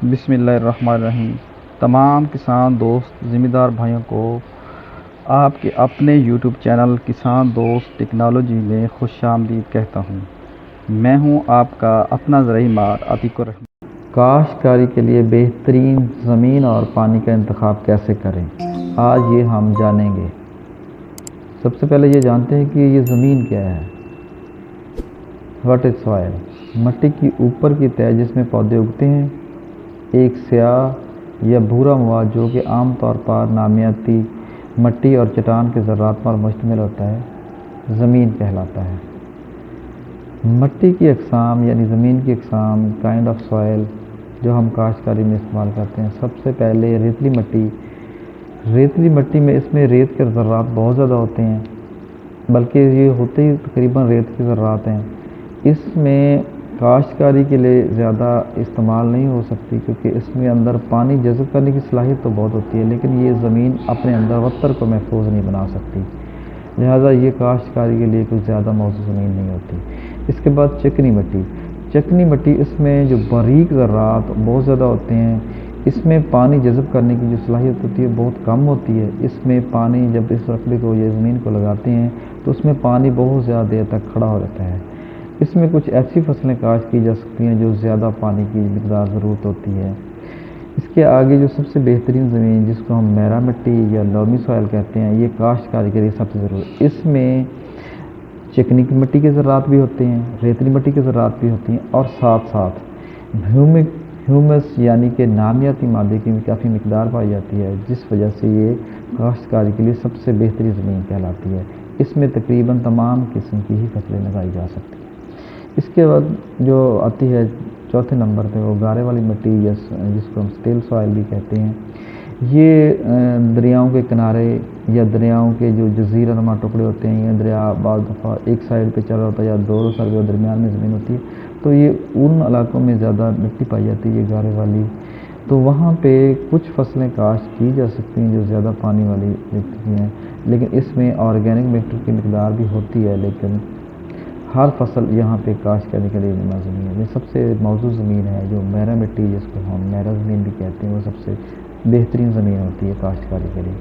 بسم اللہ الرحمن الرحیم۔ تمام کسان دوست ذمہ دار بھائیوں کو آپ کے اپنے یوٹیوب چینل کسان دوست ٹیکنالوجی میں خوش آمدید کہتا ہوں۔ میں ہوں آپ کا اپنا زرعی ماہر عتیق الرحمن۔ کاشتکاری کے لیے بہترین زمین اور پانی کا انتخاب کیسے کریں، آج یہ ہم جانیں گے۔ سب سے پہلے یہ جانتے ہیں کہ یہ زمین کیا ہے۔ What is soil? مٹی کی اوپر کی تہہ جس میں پودے اگتے ہیں، ایک سیاہ یا بھورا مواد جو کہ عام طور پر نامیاتی مٹی اور چٹان کے ذرات پر مشتمل ہوتا ہے، زمین کہلاتا ہے۔ مٹی کی اقسام یعنی زمین کی اقسام کائنڈ آف سوائل جو ہم کاشتکاری میں استعمال کرتے ہیں۔ سب سے پہلے ریتلی مٹی۔ ریتلی مٹی میں اس میں ریت کے ذرات بہت زیادہ ہوتے ہیں، بلکہ یہ ہوتے ہی تقریباً ریت کے ذرات ہیں۔ اس میں کاشتکاری کے لیے زیادہ استعمال نہیں ہو سکتی کیونکہ اس میں اندر پانی جذب کرنے کی صلاحیت تو بہت ہوتی ہے، لیکن یہ زمین اپنے اندر وتر کو محفوظ نہیں بنا سکتی، لہٰذا یہ کاشتکاری کے لیے کوئی زیادہ موزوں زمین نہیں ہوتی۔ اس کے بعد چکنی مٹی۔ چکنی مٹی اس میں جو باریک ذرات بہت زیادہ ہوتے ہیں، اس میں پانی جذب کرنے کی جو صلاحیت ہوتی ہے بہت کم ہوتی ہے۔ اس میں پانی جب اس رقبے کو یا زمین کو لگاتے ہیں تو اس میں پانی بہت زیادہ دیر تک کھڑا ہو رہتا ہے۔ اس میں کچھ ایسی فصلیں کاشت کی جا سکتی ہیں جو زیادہ پانی کی مقدار ضرورت ہوتی ہے۔ اس کے آگے جو سب سے بہترین زمین جس کو ہم میرا مٹی یا لومی سوائل کہتے ہیں، یہ کاشتکاری کے لیے سب سے ضروری ہے۔ اس میں چکنی کی مٹی کے ذرات بھی ہوتے ہیں، ریتلی مٹی کے ذرات بھی ہوتی ہیں، اور ساتھ ساتھ ہیومس یعنی کہ نامیاتی مادے کی بھی کافی مقدار پائی جاتی ہے، جس وجہ سے یہ کاشتکاری کے لیے سب سے بہترین زمین کہلاتی ہے۔ اس میں تقریباً تمام قسم کی ہی فصلیں لگائی جا سکتی ہیں۔ اس کے بعد جو آتی ہے چوتھے نمبر پہ، وہ گارے والی مٹی جس کو ہم سٹیل سوائل بھی کہتے ہیں۔ یہ دریاؤں کے کنارے یا دریاؤں کے جو جزیرہ نما ٹکڑے ہوتے ہیں، یہ دریا بعض دفعہ ایک سائڈ پہ چل رہا ہوتا ہے یا دو سائڈ پہ درمیان میں زمین ہوتی ہے، تو یہ ان علاقوں میں زیادہ مٹی پائی جاتی ہے، یہ گارے والی، تو وہاں پہ کچھ فصلیں کاشت کی جا سکتی ہیں جو زیادہ پانی والی مٹی ہیں، لیکن اس میں آرگینک میٹر کی مقدار بھی ہوتی ہے، لیکن ہر فصل یہاں پہ کاشت کرنے کے لیے مناسب نہیں ہے۔ یہ سب سے موزوں زمین ہے جو میرا مٹی جس کو ہم میرا زمین بھی کہتے ہیں، وہ سب سے بہترین زمین ہوتی ہے کاشتکاری کے لیے۔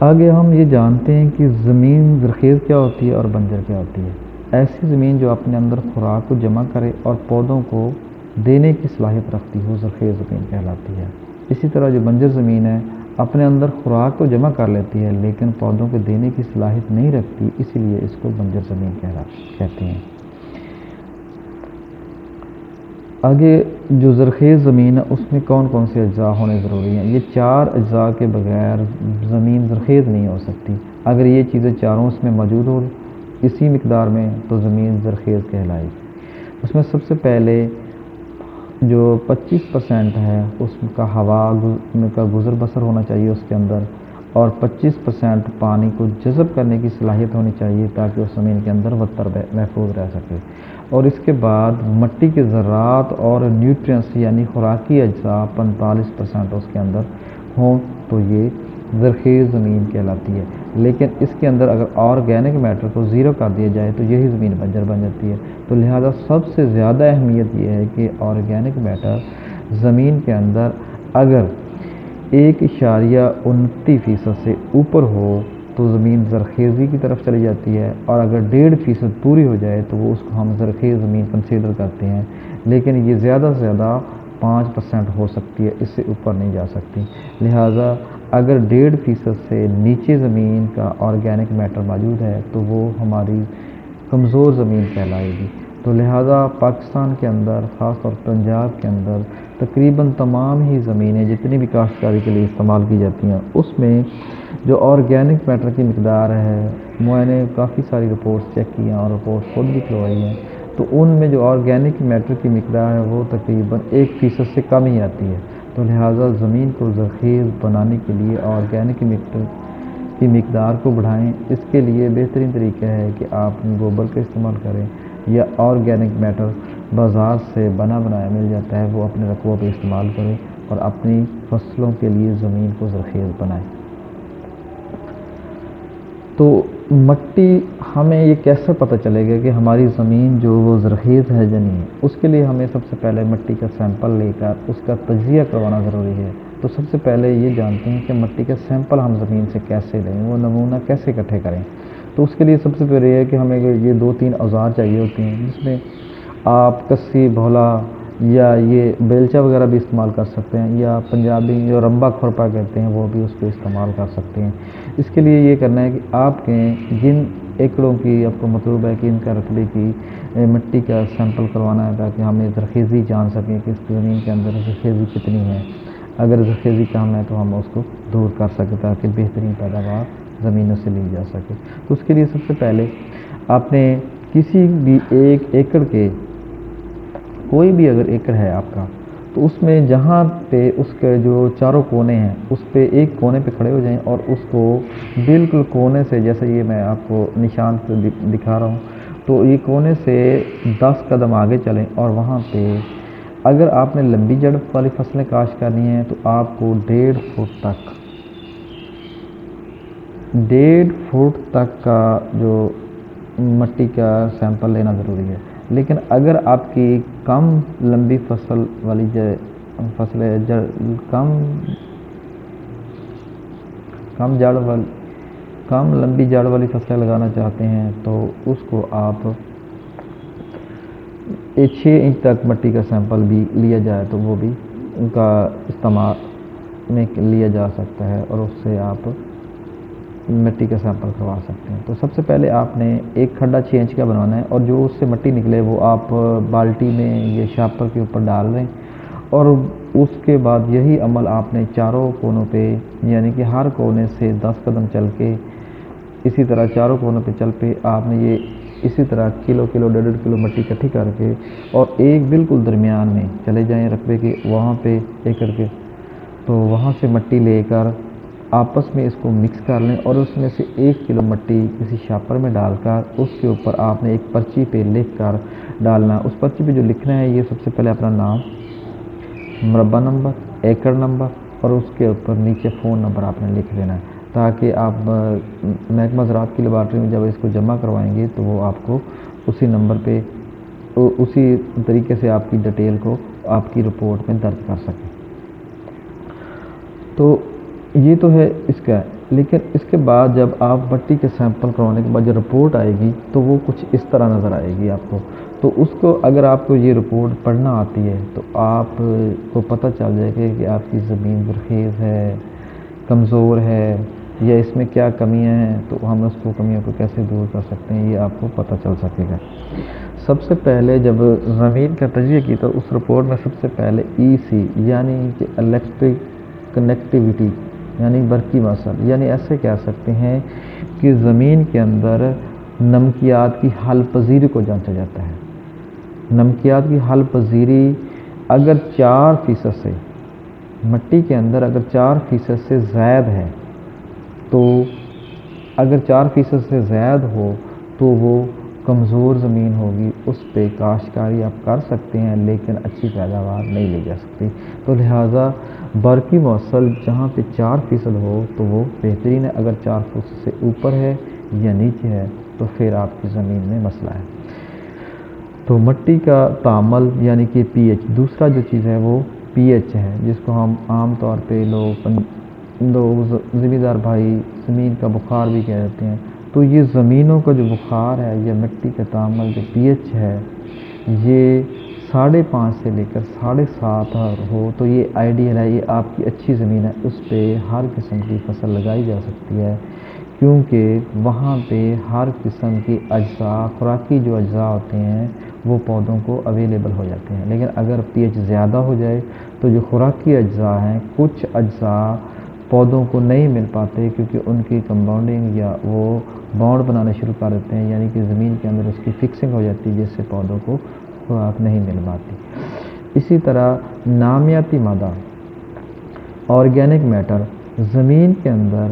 آگے ہم یہ جانتے ہیں کہ زمین زرخیز کیا ہوتی ہے اور بنجر کیا ہوتی ہے۔ ایسی زمین جو اپنے اندر خوراک کو جمع کرے اور پودوں کو دینے کی صلاحیت رکھتی ہو، زرخیز زمین کہلاتی ہے۔ اسی طرح جو بنجر زمین ہے اپنے اندر خوراک کو جمع کر لیتی ہے لیکن پودوں کو دینے کی صلاحیت نہیں رکھتی، اسی لیے اس کو بنجر زمین کہتے ہیں۔ آگے جو زرخیز زمین ہے اس میں کون کون سے اجزاء ہونے ضروری ہیں؟ یہ چار اجزاء کے بغیر زمین زرخیز نہیں ہو سکتی۔ اگر یہ چیزیں چاروں اس میں موجود ہو اسی مقدار میں تو زمین زرخیز کہلائے گی۔ اس میں سب سے پہلے جو 25% ہے اس کا ہوا کا گزر بسر ہونا چاہیے اس کے اندر، اور 25% پانی کو جذب کرنے کی صلاحیت ہونی چاہیے تاکہ اس زمین کے اندر وتر محفوظ رہ سکے۔ اور اس کے بعد مٹی کے ذرات اور نیوٹرینٹس یعنی خوراکی اجزاء 45% اس کے اندر ہوں تو یہ زرخیز زمین کہلاتی ہے۔ لیکن اس کے اندر اگر آرگینک میٹر کو زیرو کر دیا جائے تو یہی زمین بنجر بن جاتی ہے۔ تو لہٰذا سب سے زیادہ اہمیت یہ ہے کہ آرگینک میٹر زمین کے اندر اگر 1.29% سے اوپر ہو تو زمین زرخیزی کی طرف چلی جاتی ہے، اور اگر 1.5% پوری ہو جائے تو وہ اس کو ہم زرخیز زمین کنسیڈر کرتے ہیں، لیکن یہ زیادہ سے زیادہ 5% ہو سکتی ہے، اس سے اوپر نہیں جا سکتی۔ لہٰذا اگر 1.5% سے نیچے زمین کا آرگینک میٹر موجود ہے تو وہ ہماری کمزور زمین کہلائے گی۔ تو لہٰذا پاکستان کے اندر خاص طور پنجاب کے اندر تقریباً تمام ہی زمینیں جتنی بھی کاشتکاری کے لیے استعمال کی جاتی ہیں اس میں جو آرگینک میٹر کی مقدار ہے، میں نے کافی ساری رپورٹس چیک کی ہیں اور رپورٹ خود بھی کروائی ہیں، تو ان میں جو آرگینک میٹر کی مقدار ہے وہ تقریباً 1% سے کم ہی آتی ہے۔ تو لہٰذا زمین کو زرخیز بنانے کے لیے آرگینک میٹر کی مقدار کو بڑھائیں۔ اس کے لیے بہترین طریقہ ہے کہ آپ گوبر کا استعمال کریں یا آرگینک میٹر بازار سے بنا بنایا مل جاتا ہے، وہ اپنے رقبوں پہ استعمال کریں اور اپنی فصلوں کے لیے زمین کو زرخیز بنائیں۔ تو مٹی ہمیں یہ کیسے پتہ چلے گا کہ ہماری زمین جو وہ زرخیز ہے یا نہیں ہے؟ اس کے لیے ہمیں سب سے پہلے مٹی کا سیمپل لے کر اس کا تجزیہ کروانا ضروری ہے۔ تو سب سے پہلے یہ جانتے ہیں کہ مٹی کا سیمپل ہم زمین سے کیسے لیں، وہ نمونہ کیسے اکٹھے کریں۔ تو اس کے لیے سب سے پہلے یہ ہے کہ ہمیں یہ 2-3 اوزار چاہیے ہوتے ہیں، جس میں آپ کسی بھولا یا یہ بیلچہ وغیرہ بھی استعمال کر سکتے ہیں، یا پنجابی جو رمبا کھرپا کہتے ہیں وہ بھی اس کو استعمال کر سکتے ہیں۔ اس کے لیے یہ کرنا ہے کہ آپ کے جن ایکڑوں کی آپ کو مطلوب ہے کہ ان کا رقبے کی مٹی کا سیمپل کروانا ہے، تاکہ ہم زرخیزی جان سکیں کہ اس زمین کے اندر زرخیزی کتنی ہے۔ اگر زرخیزی کم ہے تو ہم اس کو دور کر سکیں تاکہ بہترین پیداوار زمینوں سے لی جا سکے۔ تو اس کے لیے سب سے پہلے آپ نے کسی بھی ایک ایکڑ کے، کوئی بھی اگر ایکڑ ہے آپ کا، تو اس میں جہاں پہ اس کے جو چاروں کونے ہیں اس پہ ایک کونے پہ کھڑے ہو جائیں اور اس کو بالکل کونے سے، جیسے یہ میں آپ کو نشان سے دکھا رہا ہوں، تو یہ کونے سے 10 قدم آگے چلیں اور وہاں پہ اگر آپ نے لمبی جڑ والی فصلیں کاشت کرنی ہیں تو آپ کو 1.5 فٹ تک کا جو مٹی کا سیمپل لینا ضروری ہے۔ لیکن اگر آپ کی کم لمبی فصل والی فصلیں کم لمبی جڑ والی فصلیں لگانا چاہتے ہیں تو اس کو آپ 6 انچ تک مٹی کا سیمپل بھی لیا جائے تو وہ بھی ان کا استعمال میں لیا جا سکتا ہے، اور اس سے آپ مٹی کا سیمپل کروا سکتے ہیں۔ تو سب سے پہلے آپ نے ایک کھڈا 6 انچ کا بنانا ہے، اور جو اس سے مٹی نکلے وہ آپ بالٹی میں یا شاپر کے اوپر ڈال رہے ہیں، اور اس کے بعد یہی عمل آپ نے چاروں کونوں پہ، یعنی کہ ہر کونے سے 10 قدم چل کے اسی طرح چاروں کونوں پہ چل پہ آپ نے یہ اسی طرح کلو 1.5 کلو مٹی اکٹھی کر کے، اور ایک بالکل درمیان میں چلے جائیں رقبے کے وہاں پہ ایکڑ کے، تو وہاں سے مٹی لے کر آپس میں اس کو مکس کر لیں، اور اس میں سے 1 کلو مٹی کسی شاپر میں ڈال کر اس کے اوپر آپ نے ایک پرچی پہ لکھ کر ڈالنا۔ اس پرچی پہ جو لکھنا ہے یہ سب سے پہلے اپنا نام، مربع نمبر، ایکڑ نمبر، اور اس کے اوپر نیچے فون نمبر آپ نے لکھ دینا ہے، تاکہ آپ محکمہ زراعت کی لیبارٹری میں جب اس کو جمع کروائیں گے تو وہ آپ کو اسی نمبر پہ اسی طریقے سے آپ کی ڈیٹیل کو آپ کی رپورٹ میں درج کر سکیں۔ تو یہ تو ہے اس کا، لیکن اس کے بعد جب آپ مٹی کے سیمپل کروانے کے بعد جو رپورٹ آئے گی تو وہ کچھ اس طرح نظر آئے گی آپ کو۔ تو اس کو اگر آپ کو یہ رپورٹ پڑھنا آتی ہے تو آپ کو پتہ چل جائے گا کہ آپ کی زمین زرخیز ہے، کمزور ہے، یا اس میں کیا کمیاں ہیں، تو ہم اس کو کمیوں کو کیسے دور کر سکتے ہیں، یہ آپ کو پتہ چل سکے گا۔ سب سے پہلے جب زمین کا تجزیہ کی تو اس رپورٹ میں سب سے پہلے EC یعنی کہ الیکٹرک کنیکٹیویٹی یعنی برقی وصل، یعنی ایسے کہہ سکتے ہیں کہ زمین کے اندر نمکیات کی حل پذیری کو جانچا جاتا ہے۔ نمکیات کی حل پذیری اگر 4% سے، مٹی کے اندر اگر 4% سے زائد ہے، تو اگر 4% سے زائد ہو تو وہ کمزور زمین ہوگی، اس پہ کاشتکاری آپ کر سکتے ہیں لیکن اچھی پیداوار نہیں لی جا سکتی۔ تو لہٰذا برقی موصل جہاں پہ 4% ہو تو وہ بہترین ہے، اگر 4% سے اوپر ہے یا نیچے ہے تو پھر آپ کی زمین میں مسئلہ ہے۔ تو مٹی کا تعامل یعنی کہ pH، دوسرا جو چیز ہے وہ pH ہے، جس کو ہم عام طور پہ لوگ زمیندار بھائی زمین کا بخار بھی کہتے ہیں۔ تو یہ زمینوں کا جو بخار ہے یا مٹی کا تعامل جو pH ہے یہ 5.5 سے لے کر 7.5 ہو تو یہ آئیڈیل ہے، یہ آپ کی اچھی زمین ہے، اس پہ ہر قسم کی فصل لگائی جا سکتی ہے، کیونکہ وہاں پہ ہر قسم کی اجزاء، خوراکی جو اجزاء ہوتے ہیں وہ پودوں کو اویلیبل ہو جاتے ہیں۔ لیکن اگر pH زیادہ ہو جائے تو جو خوراکی اجزاء ہیں کچھ اجزاء پودوں کو نہیں مل پاتے، کیونکہ ان کی کمپاؤنڈنگ یا وہ بانڈ بنانے شروع کر دیتے ہیں، یعنی کہ زمین کے اندر اس کی فکسنگ ہو جاتی ہے جس سے پودوں کو خوراک نہیں مل پاتی۔ اسی طرح نامیاتی مادہ، آرگینک میٹر، زمین کے اندر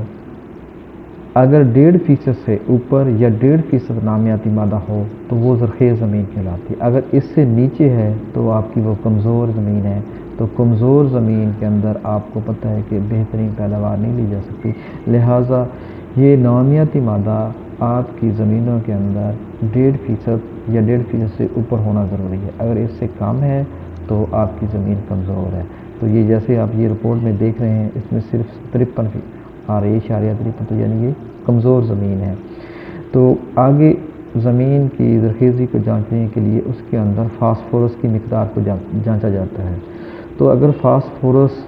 اگر 1.5% سے اوپر یا 1.5% نامیاتی مادہ ہو تو وہ زرخیز زمین کہلاتی ہے، اگر اس سے نیچے ہے تو آپ کی وہ کمزور زمین ہے۔ تو کمزور زمین کے اندر آپ کو پتہ ہے کہ بہترین پیداوار نہیں لی جا سکتی، لہٰذا یہ نامیاتی مادہ آپ کی زمینوں کے اندر 1.5% یا 1.5% سے اوپر ہونا ضروری ہے. اگر اس سے کم ہے تو آپ کی زمین کمزور ہے. تو یہ جیسے آپ یہ رپورٹ میں دیکھ رہے ہیں، اس میں صرف 53 آ رہی ہے، 53، تو یعنی یہ کمزور زمین ہے. تو آگے زمین کی زرخیزی کو جانچنے کے لیے اس کے اندر فاسفورس کی مقدار کو جانچا جاتا ہے. تو اگر فاسفورس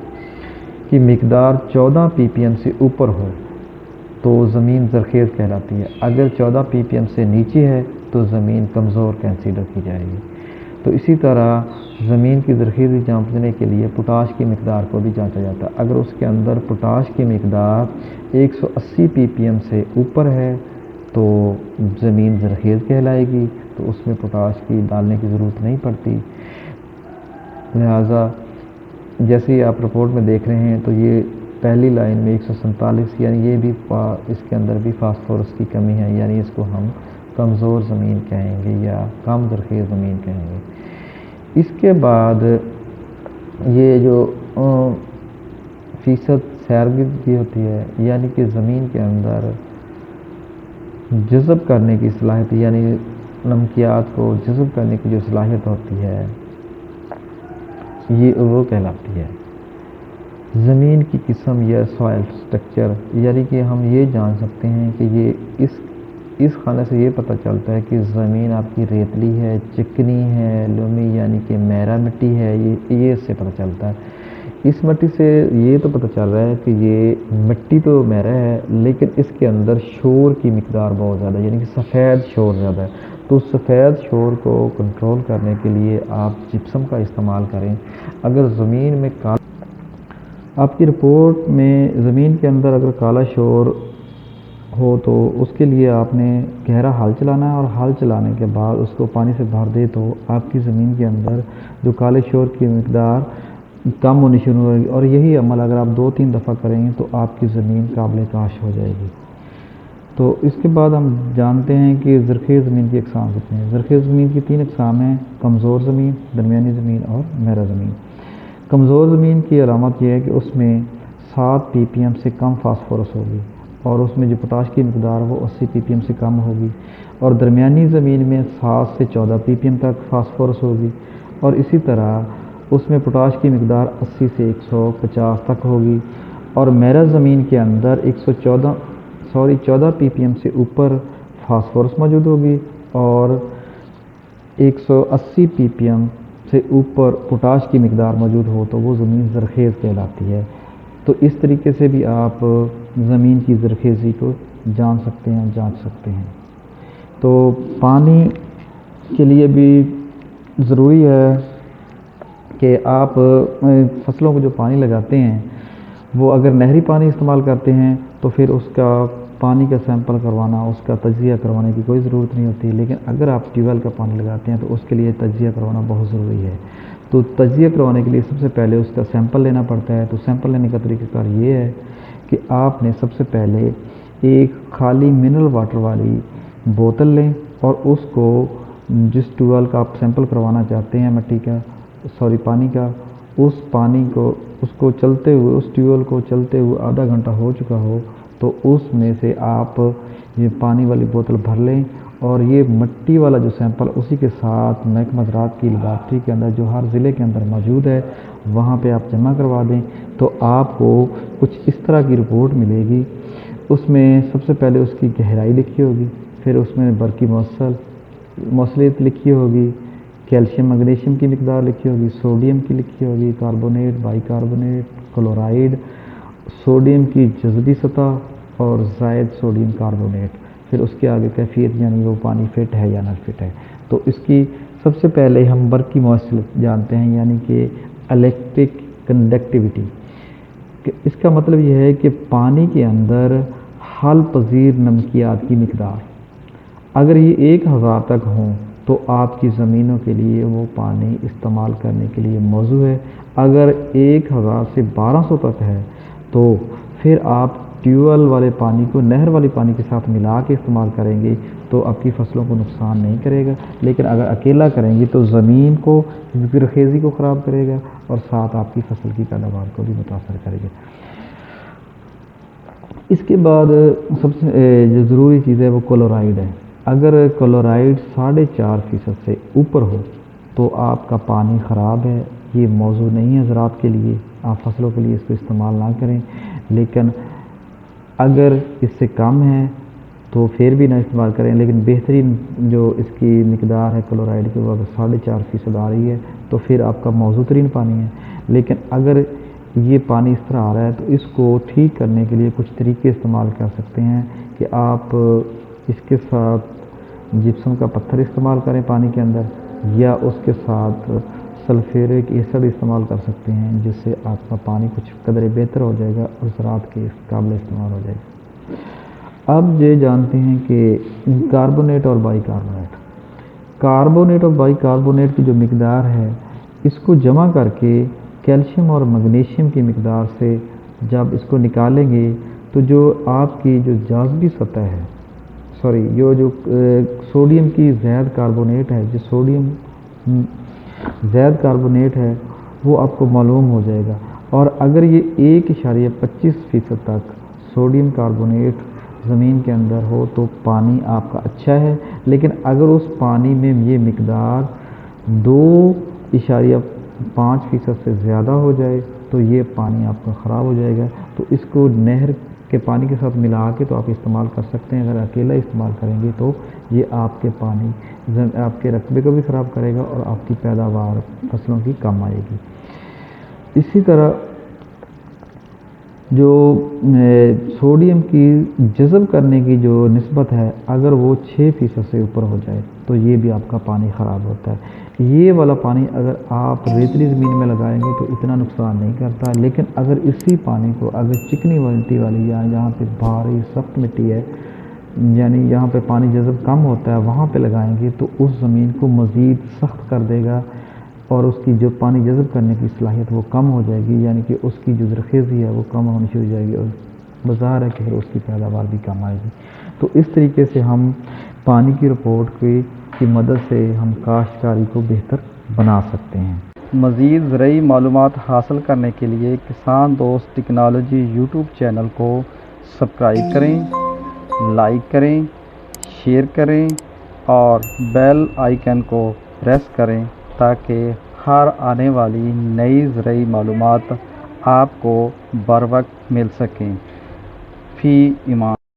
کی مقدار 14 ppm سے اوپر ہو تو زمین زرخیز کہلاتی ہے. اگر 14 ppm سے نیچے ہے تو زمین کمزور کنسیڈر کی جائے گی. تو اسی طرح زمین کی زرخیزی جانچنے کے لیے پوٹاش کی مقدار کو بھی جانچا جاتا ہے. اگر اس کے اندر پوٹاش کی مقدار 180 ppm سے اوپر ہے تو زمین زرخیز کہلائے گی، تو اس میں پوٹاش کی ڈالنے کی ضرورت نہیں پڑتی. لہٰذا جیسے ہی آپ رپورٹ میں دیکھ رہے ہیں تو یہ پہلی لائن میں 147، یعنی یہ بھی اس کے اندر بھی فاسفورس کی کمی ہے، یعنی اس کو ہم کمزور زمین کہیں گے یا کم زرخیز زمین کہیں گے. اس کے بعد یہ جو فیصد سیرگی ہوتی ہے، یعنی کہ زمین کے اندر جذب کرنے کی صلاحیت، یعنی نمکیات کو جذب کرنے کی جو صلاحیت ہوتی ہے، یہ وہ کہلاتی ہے. زمین کی قسم یا سوائل سٹرکچر، یعنی کہ ہم یہ جان سکتے ہیں کہ یہ اس خانے سے یہ پتہ چلتا ہے کہ زمین آپ کی ریتلی ہے، چکنی ہے، لومی یعنی کہ میرا مٹی ہے. یہ اس سے پتہ چلتا ہے. اس مٹی سے یہ تو پتہ چل رہا ہے کہ یہ مٹی تو میرا ہے، لیکن اس کے اندر شور کی مقدار بہت زیادہ ہے، یعنی کہ سفید شور زیادہ ہے. تو سفید شور کو کنٹرول کرنے کے لیے آپ جپسم کا استعمال کریں. اگر زمین میں آپ کی رپورٹ میں زمین کے اندر اگر کالا شور ہو تو اس کے لیے آپ نے گہرا ہل چلانا ہے، اور ہل چلانے کے بعد اس کو پانی سے بھر دے تو آپ کی زمین کے اندر جو کالے شور کی مقدار کم ہونی شروع ہوگی. اور یہی عمل اگر آپ 2-3 دفعہ کریں گے تو آپ کی زمین قابل کاشت ہو جائے گی. تو اس کے بعد ہم جانتے ہیں کہ زرخیز زمین کی اقسام کتنے ہیں. زرخیز زمین کی 3 اقسام ہیں: کمزور زمین، درمیانی زمین اور میرا زمین. کمزور زمین کی علامت یہ ہے کہ اس میں 7 ppm سے کم فاسفورس ہوگی، اور اس میں جو پوٹاش کی مقدار وہ 80 ppm سے کم ہوگی. اور درمیانی زمین میں 7 سے 14 ppm تک فاسفورس ہوگی، اور اسی طرح اس میں پوٹاش کی مقدار 80 سے 150 تک ہوگی. اور میرا زمین کے اندر 14 ppm سے اوپر فاسفورس موجود ہوگی، اور 180 ppm سے اوپر پوٹاش کی مقدار موجود ہو تو وہ زمین زرخیز کہلاتی ہے. تو اس طریقے سے بھی آپ زمین کی زرخیزی کو جان سکتے ہیں، جانچ سکتے ہیں. تو پانی کے لیے بھی ضروری ہے کہ آپ فصلوں کو جو پانی لگاتے ہیں وہ اگر نہری پانی استعمال کرتے ہیں تو پھر اس کا پانی کا سیمپل کروانا، اس کا تجزیہ کروانے کی کوئی ضرورت نہیں ہوتی. لیکن اگر آپ ٹیوب ویل کا پانی لگاتے ہیں تو اس کے لیے تجزیہ کروانا بہت ضروری ہے. تو تجزیہ کروانے کے لیے سب سے پہلے اس کا سیمپل لینا پڑتا ہے. تو سیمپل لینے کا طریقہ کار یہ ہے کہ آپ نے سب سے پہلے ایک خالی منرل واٹر والی بوتل لیں، اور اس کو جس ٹیوب ویل کا آپ سیمپل کروانا چاہتے ہیں پانی کا، اس کو چلتے ہوئے، اس ٹیوب ویل کو چلتے ہوئے آدھا گھنٹہ ہو چکا ہو تو اس میں سے آپ یہ پانی والی بوتل بھر لیں، اور یہ مٹی والا جو سیمپل اسی کے ساتھ محکمہ زراعت کی لیبارٹری کے اندر جو ہر ضلع کے اندر موجود ہے وہاں پہ آپ جمع کروا دیں. تو آپ کو کچھ اس طرح کی رپورٹ ملے گی. اس میں سب سے پہلے اس کی گہرائی لکھی ہوگی، پھر اس میں برقی موصلیت لکھی ہوگی، کیلشیم میگنیشیم کی مقدار لکھی ہوگی، سوڈیم کی لکھی ہوگی، carbonate, by carbonate, chloride, sodium کی جذبی سطح اور زائد سوڈیم کاربونیٹ. پھر اس کے آگے کیفیت، یعنی وہ پانی فٹ ہے یا نہ فٹ ہے. تو اس کی سب سے پہلے ہم برقی موصلیت جانتے ہیں، یعنی کہ الیکٹرک کنڈکٹیوٹی. اس کا مطلب یہ ہے کہ پانی کے اندر حل پذیر نمکیات کی مقدار اگر یہ 1000 تک ہوں تو آپ کی زمینوں کے لیے وہ پانی استعمال کرنے کے لیے موزوں ہے. اگر 1000 سے 1200 تک ہے تو پھر آپ ٹیوب ویل والے پانی کو نہر والی پانی کے ساتھ ملا کے استعمال کریں گے تو آپ کی فصلوں کو نقصان نہیں کرے گا. لیکن اگر اکیلا کریں گے تو زمین کو، زرخیزی کو خراب کرے گا، اور ساتھ آپ کی فصل کی پیداوار کو بھی متاثر کرے گا. اس کے بعد سب سے جو ضروری چیز ہے وہ کلورائڈ ہے۔ اگر کلورائڈ 4.5% سے اوپر ہو تو آپ کا پانی خراب ہے، یہ موضوع نہیں ہے زراعت کے لیے، آپ فصلوں کے لیے اس کو استعمال نہ کریں۔ لیکن اگر اس سے کم ہے تو پھر بھی نہ استعمال کریں، لیکن بہترین جو اس کی مقدار ہے کلورائڈ کی وہ اگر 4.5% آ رہی ہے تو پھر آپ کا موزوں ترین پانی ہے۔ لیکن اگر یہ پانی اس طرح آ رہا ہے تو اس کو ٹھیک کرنے کے لیے کچھ طریقے استعمال کر سکتے ہیں کہ آپ اس کے ساتھ جپسم کا پتھر استعمال کریں پانی کے اندر، یا اس کے ساتھ سلفیورک ایسڈ استعمال کر سکتے ہیں، جس سے آپ کا پانی کچھ قدرے بہتر ہو جائے گا اور زراعت کے قابل استعمال ہو جائے گا۔ اب یہ جانتے ہیں کہ کاربونیٹ اور بائی کاربونیٹ، کاربونیٹ اور بائی کاربونیٹ کی جو مقدار ہے اس کو جمع کر کے کیلشیم اور میگنیشیم کی مقدار سے جب اس کو نکالیں گے تو جو آپ کی جو جاذبی سطح ہے، جو سوڈیم کی زائد کاربونیٹ ہے، جو سوڈیم زائد کاربونیٹ ہے وہ آپ کو معلوم ہو جائے گا۔ اور اگر یہ 1.25% تک سوڈیم کاربونیٹ زمین کے اندر ہو تو پانی آپ کا اچھا ہے، لیکن اگر اس پانی میں یہ مقدار 2.5% سے زیادہ ہو جائے تو یہ پانی آپ کا خراب ہو جائے گا۔ تو اس کو نہر کے پانی کے ساتھ ملا کے تو آپ استعمال کر سکتے ہیں، اگر اکیلا استعمال کریں گے تو یہ آپ کے پانی آپ کے رقبے کو بھی خراب کرے گا اور آپ کی پیداوار فصلوں کی کم آئے گی۔ اسی طرح جو سوڈیم کی جذب کرنے کی جو نسبت ہے اگر وہ 6% سے اوپر ہو جائے تو یہ بھی آپ کا پانی خراب ہوتا ہے۔ یہ والا پانی اگر آپ ریتلی زمین میں لگائیں گے تو اتنا نقصان نہیں کرتا، لیکن اگر اسی پانی کو اگر چکنی مٹی والی یا جہاں پہ بھاری سخت مٹی ہے، یعنی یہاں پہ پانی جذب کم ہوتا ہے، وہاں پہ لگائیں گے تو اس زمین کو مزید سخت کر دے گا اور اس کی جو پانی جذب کرنے کی صلاحیت وہ کم ہو جائے گی، یعنی کہ اس کی جو زرخیزی ہے وہ کم ہونی شروع ہو جائے گی اور بظاہر ہے کہ پھر اس کی پیداوار بھی کم آئے گی۔ تو اس طریقے سے ہم پانی کی رپورٹ کی مدد سے ہم کاشتکاری کو بہتر بنا سکتے ہیں۔ مزید زرعی معلومات حاصل کرنے کے لیے کسان دوست ٹیکنالوجی یوٹیوب چینل کو سبسکرائب کریں، لائک کریں، شیئر کریں اور بیل آئیکن کو پریس کریں تاکہ ہر آنے والی نئی زرعی معلومات آپ کو بر وقت مل سکیں۔ فی امان۔